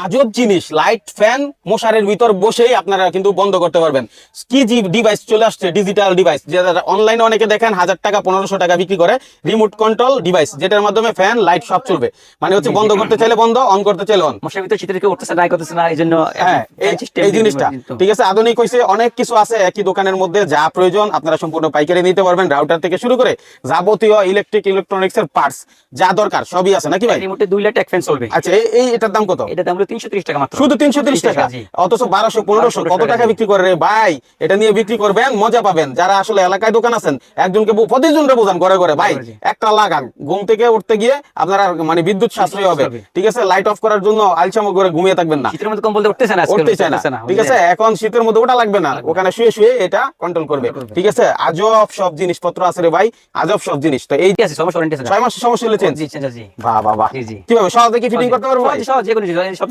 আজব জিনিস, light fan মশারের ভিতর বসেই আপনারা কিন্তু বন্ধ করতে পারবেন। কি ডিভাইস চলে আসছে, ডিজিটাল ডিভাইস, যেটা অনলাইনে অনেকে দেখেন 1000 টাকা 1500 টাকা বিক্রি করে, রিমোট কন্ট্রোল ডিভাইস, যেটার মাধ্যমে ফ্যান লাইট সব চলবে। মানে হচ্ছে বন্ধ করতে চাইলে বন্ধ, অন করতে চাইলে অন। মশার ভিতরে শীতের দিকে উঠতেছে না, করতেছে না, এই জন্য হ্যাঁ, এই জিনিসটা ঠিক আছে। আধুনিক হয়েছে, অনেক কিছু আছে একই দোকানের মধ্যে। যা প্রয়োজন আপনারা সম্পূর্ণ পাইকারি নিতে পারবেন, রাউটার থেকে শুরু করে যাবতীয় ইলেকট্রনিক্স এর পার্টস যা দরকার সবই আছে নাকি ভাই? রিমোটে 2 লাখ এক ফ্যান চলবে। আচ্ছা, এটার দাম কত? এটা দাম হলো 330 টাকা মাত্র। শুধু 330 টাকা, অথচ 1200 1500 কত টাকা বিক্রি করে রে ভাই? এটা নিয়ে বিক্রি করবেন, মজা পাবেন। যারা আসলে এলাকায় দোকান আছেন, একজনকে প্রতিজনকে বোঝান ঘরে ঘরে, ভাই একটা লাগান, ঘুম থেকে উঠতে গিয়ে আপনারা মানে বিদ্যুৎ সাশ্রয় হবে। ঠিক আছে, লাইট অফ করার জন্য আলসামো করে ঘুমিয়ে থাকবেন না, শীতের মধ্যে কম্বল দিয়ে উঠতেছে না, উঠতে চায় না। ঠিক আছে, এখন শীতের মধ্যে ওটা লাগবে না, ওখানে শুয়ে শুয়ে এটা কন্ট্রোল করবে। ঠিক আছে, আজব সব জিনিসপত্র আছে রে ভাই, আজব সব জিনিস। তো এই সমস্যা ওয়ারেন্টি আছে 6 মাসের সমস্যা হলে চেঞ্জ। জি জি জি। বাহ বাহ বাহ, জি জি। কিভাবে সহজে কি ফিটিং করতে পারবো ভাই? সহজ যে কোনো জিনিস সব